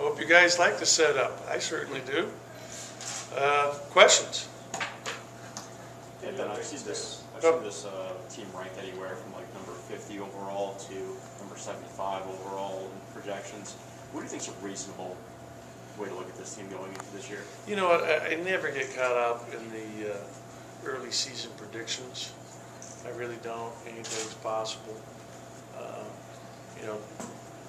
Hope you guys like the setup. I certainly do. Questions? Yeah, Ben, I've seen this team ranked anywhere from like number 50 overall to number 75 overall in projections. What do you think is a reasonable way to look at this team going into this year? You know what? I never get caught up in the early season predictions. I really don't. Anything's possible. You know,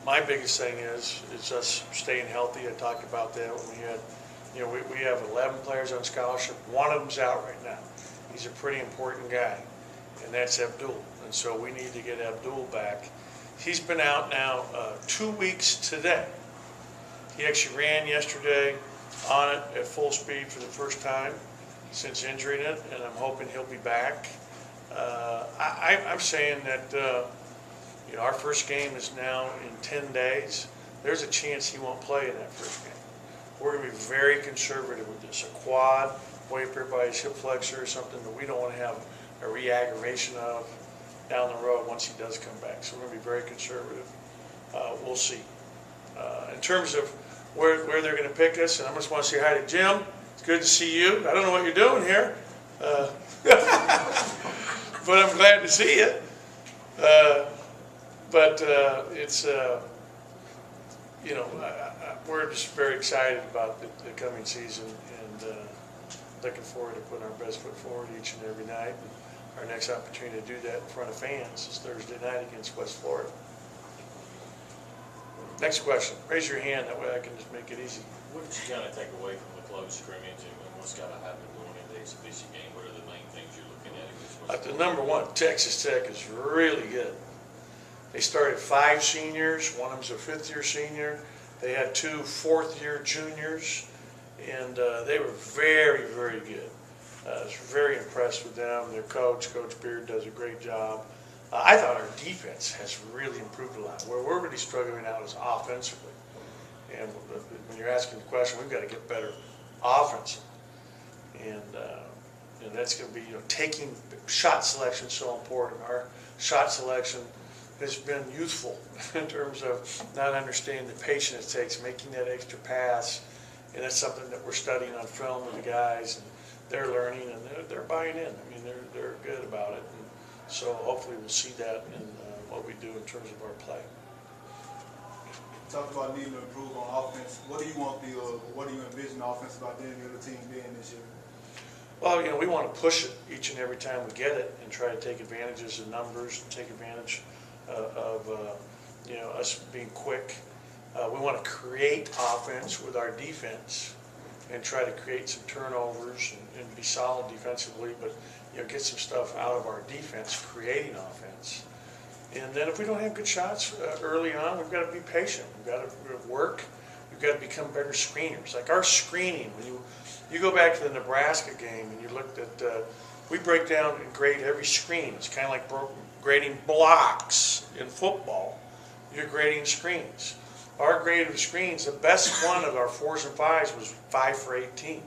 my biggest thing is us staying healthy. I talked about that when we had, you know, we have 11 players on scholarship. One of them's out right now. He's a pretty important guy, and that's Abdul. And so we need to get Abdul back. He's been out now 2 weeks today. He actually ran yesterday on it at full speed for the first time since injuring it, and I'm hoping he'll be back. I'm saying that you know, our first game is now in 10 days. There's a chance he won't play in that first game. We're going to be very conservative with this. A quad, way up here by his hip flexor, or something that we don't want to have a re-aggravation of down the road once he does come back. So we're going to be very conservative. We'll see. In terms of where they're going to pick us, and I just want to say hi to Jim. It's good to see you. I don't know what you're doing here, but I'm glad to see you. It's, you know, we're just very excited about the coming season, and looking forward to putting our best foot forward each and every night. And our next opportunity to do that in front of fans is Thursday night against West Florida. Next question. Raise your hand, that way I can just make it easy. What did you kind of take away from the close scrimmage and what's got to happen going into the exhibition game? What are the main things you're looking at? The number one, Texas Tech is really good. They started 5 seniors. One of them's a 5th-year senior. They had 2 4th-year juniors, and they were very, very good. I was very impressed with them. Their coach, Coach Beard, does a great job. I thought our defense has really improved a lot. Where we're really struggling out is offensively. And when you're asking the question, we've got to get better offensively. And that's going to be, you know, taking shot selection is so important. Our shot selection has been youthful in terms of not understanding the patience it takes, making that extra pass. And that's something that we're studying on film with the guys, and they're learning, and they're buying in. I mean, they're good about it. And so hopefully we'll see that in what we do in terms of our play. Talk about needing to improve on offense. What do you want what do you envision the offense about the other team being this year? Well, you know, we want to push it each and every time we get it and try to take advantages of numbers and take advantage of you know, us being quick. We want to create offense with our defense and try to create some turnovers and be solid defensively, but you know, get some stuff out of our defense, creating offense. And then if we don't have good shots early on, we've got to be patient. We've got to work. We've got to become better screeners. Like our screening, when you go back to the Nebraska game and you looked at, we break down and grade every screen. It's kind of like grading blocks in football. You're grading screens. Our grade of screens, the best one of our 4s and 5s was 5 for 18.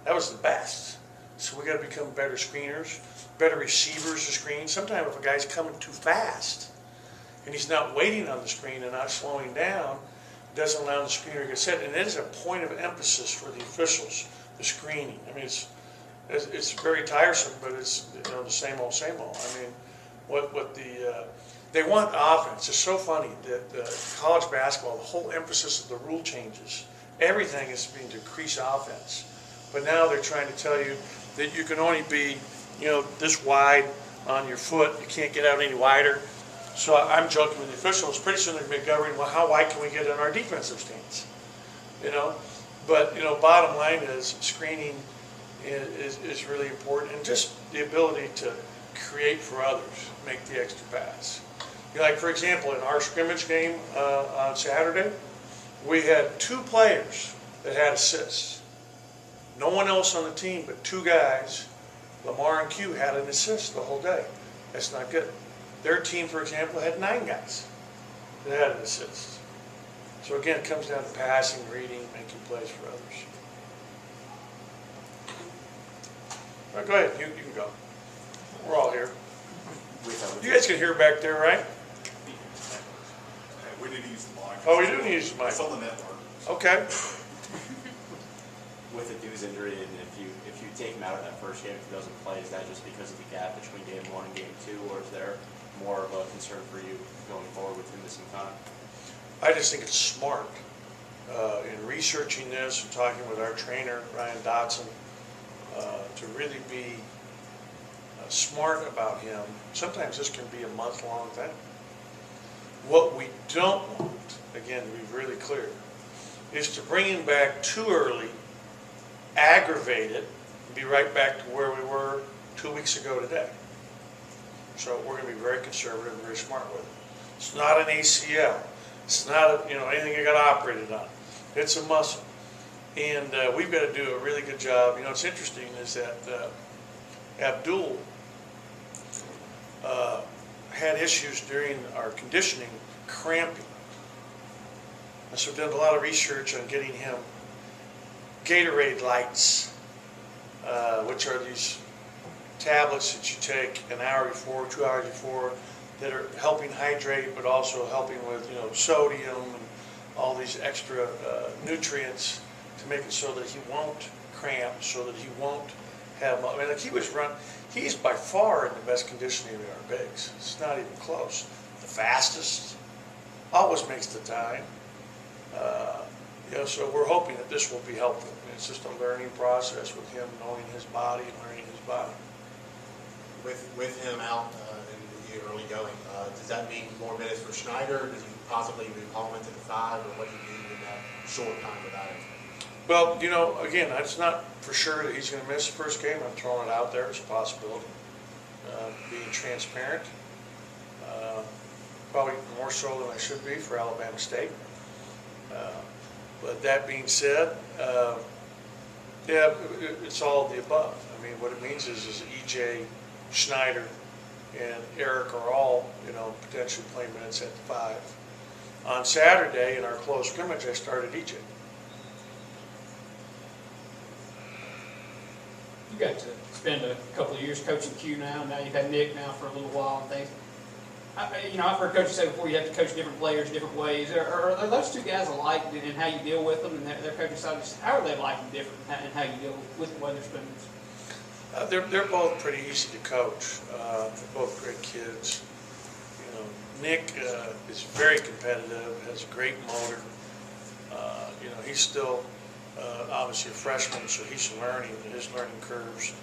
That was the best. So we got to become better screeners, better receivers of screens. Sometimes if a guy's coming too fast and he's not waiting on the screen and not slowing down, it doesn't allow the screener to get set. And it is a point of emphasis for the officials, the screening. I mean, it's very tiresome, but it's, you know, the same old, same old. I mean, they want offense. It's so funny that college basketball, the whole emphasis of the rule changes. Everything is being to increase offense. But now they're trying to tell you that you can only be, you know, this wide on your foot. You can't get out any wider. So I'm joking with the officials. Pretty soon they're going to be governing, well, how wide can we get in our defensive stance? You know? But, you know, bottom line is screening is really important. And just the ability to create for others, make the extra pass. You know, like, for example, in our scrimmage game on Saturday, we had 2 players that had assists. No one else on the team but 2 guys, Lamar and Q, had an assist the whole day. That's not good. Their team, for example, had 9 guys that had an assist. So again, it comes down to passing, reading, making plays for others. All right, go ahead. You can go. We're all here. You guys can hear back there, right? We need to use the mic. Oh, we do need to use the mic. It's on the network. Okay. With the Dew's injury, and if you take him out of that first game, if he doesn't play, is that just because of the gap between game 1 and game 2, or is there more of a concern for you going forward with him missing time? I just think it's smart in researching this and talking with our trainer, Ryan Dotson, to really be smart about him. Sometimes this can be a month-long thing. What we don't want, again, to be really clear, is to bring him back too early, aggravate it, and be right back to where we were 2 weeks ago today. So we're going to be very conservative and very smart with it. It's not an ACL. It's not anything I got operated on. It's a muscle. And we've got to do a really good job. What's interesting is that Abdul had issues during our conditioning, cramping. And so we've done a lot of research on getting him Gatorade Lights, which are these tablets that you take an hour before, 2 hours before, that are helping hydrate, but also helping with sodium and all these extra nutrients to make it so that he won't cramp, so that he won't have. He's by far in the best conditioning of our bigs. It's not even close. The fastest, always makes the time. So we're hoping that this will be helpful. It's just a learning process with him knowing his body and learning his body. With him out in the early going, does that mean more minutes for Schneider? Does he possibly move home into the 5, or what do you need in that short time without him? Well, again, it's not for sure that he's going to miss the first game. I'm throwing it out there as a possibility. Being transparent, probably more so than I should be for Alabama State. But that being said, it's all of the above. I mean, what it means is EJ, Schneider, and Eric are all, potentially playing minutes at the 5. On Saturday, in our close scrimmage, I started EJ. You got to spend a couple of years coaching Q now. Now you've had Nick now for a little while and things. I've heard coaches say before you have to coach different players different ways. Are those two guys alike in how you deal with them and their coaching style? How are they alike and different in how you deal with Weatherspoons? They're both pretty easy to coach. They're both great kids. Nick is very competitive, has a great motor. He's still obviously a freshman, so he's learning. His learning curve's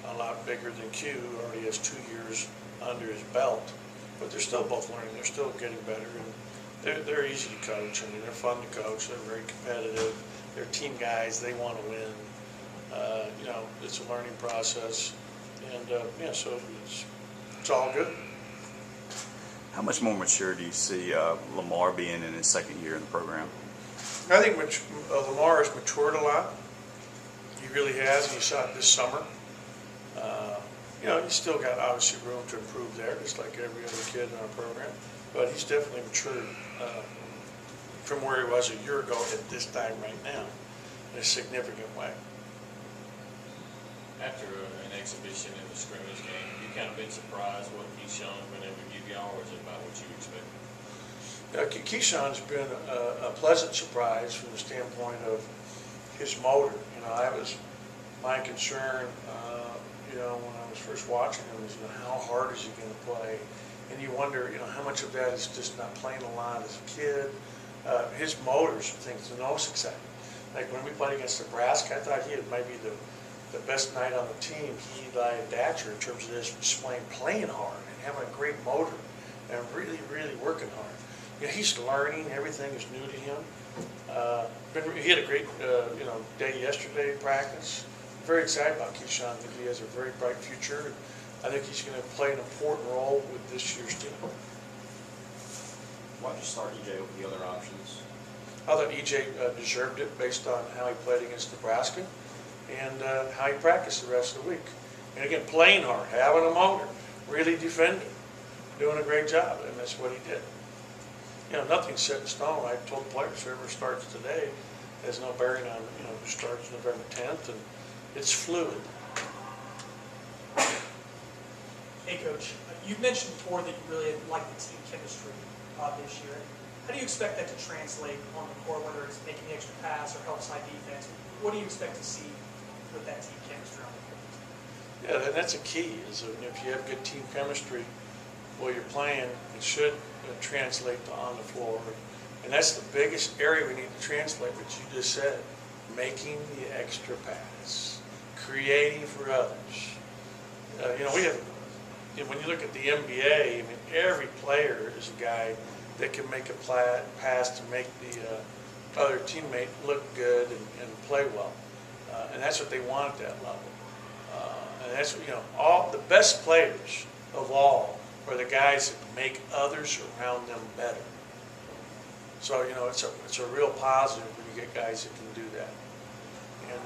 a lot bigger than Q, who already has 2 years under his belt. But they're still both learning. They're still getting better, and they're easy to coach. I mean, they're fun to coach. They're very competitive. They're team guys. They want to win. It's a learning process, and so it's all good. How much more mature do you see Lamar being in his second year in the program? I think Lamar has matured a lot. He really has, and you saw it this summer. He's still got obviously room to improve there, just like every other kid in our program. But he's definitely matured from where he was a year ago at this time right now in a significant way. After an exhibition in the scrimmage game, you kind of been surprised what Keyshawn's been able to give y'all, or is it about what you expected? Keyshawn's been a pleasant surprise from the standpoint of his motor. My concern, when I was first watching him was, how hard is he going to play? And you wonder, how much of that is just not playing a lot as a kid. His motors are things the most exciting. Like when we played against Nebraska, I thought he had maybe the best night on the team, he, Eli, and Datcher, in terms of this playing hard and having a great motor and really, really working hard. He's learning. Everything is new to him. He had a great, day yesterday in practice. Very excited about Keyshawn. I think he has a very bright future. I think he's going to play an important role with this year's team. Why don't you start EJ with the other options? I thought EJ deserved it based on how he played against Nebraska and how he practiced the rest of the week. And again, playing hard, having a motor, really defending, doing a great job, and that's what he did. Nothing's set in stone. I told the players whoever starts today has no bearing on who starts November 10th, and it's fluid. Hey, Coach, you mentioned before that you really like the team chemistry this year. How do you expect that to translate on the court, whether it's is making the extra pass or help side defense. What do you expect to see with that team chemistry on the field? Yeah, that's a key, is if you have good team chemistry while you're playing, it should translate to on the floor. And that's the biggest area we need to translate, what you just said, making the extra pass, creating for others. We have, when you look at the NBA, I mean, every player is a guy that can make a pass to make the other teammate look good and play well. And that's what they want at that level. And that's, all the best players of all are the guys that make others around them better. So, it's a real positive when you get guys that can do that. And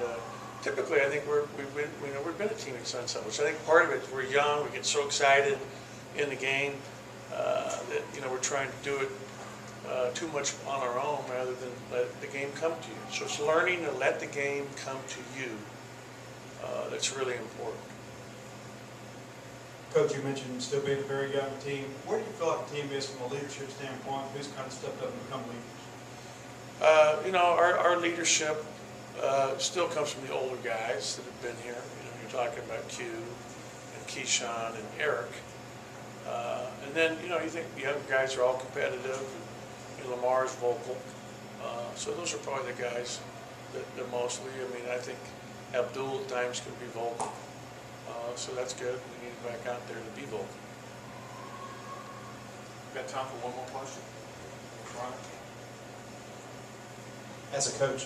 typically, I think we've been a team in Sunset, which I think part of it is we're young, we get so excited in the game that, we're trying to do it too much on our own rather than let the game come to you. So it's learning to let the game come to you that's really important. Coach, you mentioned still being a very young team. Where do you feel like the team is from a leadership standpoint? Who's kind of stepped up and become leaders? Our leadership still comes from the older guys that have been here. You're talking about Q and Keyshawn and Eric. And then, you think the younger guys are all competitive. And Lamar's vocal. So those are probably the guys that mostly. I think Abdul at times can be vocal. So that's good. We need him back out there to be vocal. Got time for one more question? Brian? As a coach,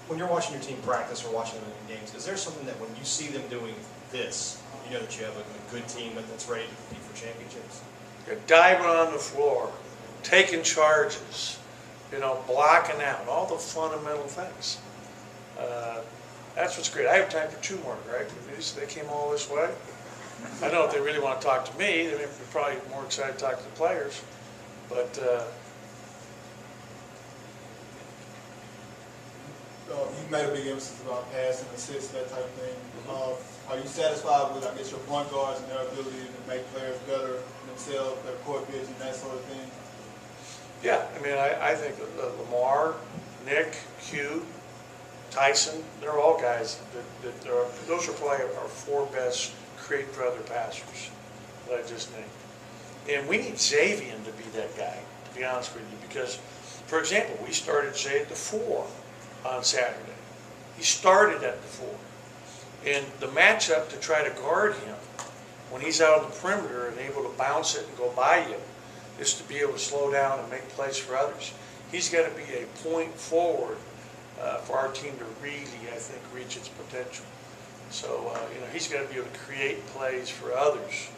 when you're watching your team practice or watching them in games, is there something that when you see them doing this, you know that you have a good team that's ready to compete for championships? You're diving on the floor, taking charges, blocking out, all the fundamental things. That's what's great. I have time for two more, right? They came all this way. I don't know if they really want to talk to me. They're probably more excited to talk to the players. But you made a big emphasis about passing, assists, that type of thing. Are you satisfied with, your point guards and their ability to make players better themselves, their court vision, that sort of thing? yeah, I think Lamar, Nick, Q, Tyson, they're all guys those are probably our four best create for other passers that I just named. And we need Xavier to be that guy, to be honest with you, because, for example, we started Xavier at the 4 on Saturday. He started at the 4. And the matchup to try to guard him when he's out on the perimeter and able to bounce it and go by you is to be able to slow down and make plays for others. He's got to be a point forward for our team to really, I think, reach its potential. So, he's got to be able to create plays for others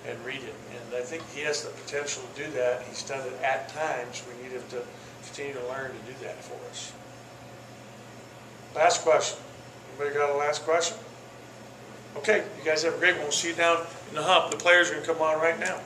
and read it. And I think he has the potential to do that. He's done it at times. We need him to continue to learn to do that for us. Last question. Anybody got a last question? Okay, you guys have a great one. We'll see you down in the hump. The players are going to come on right now.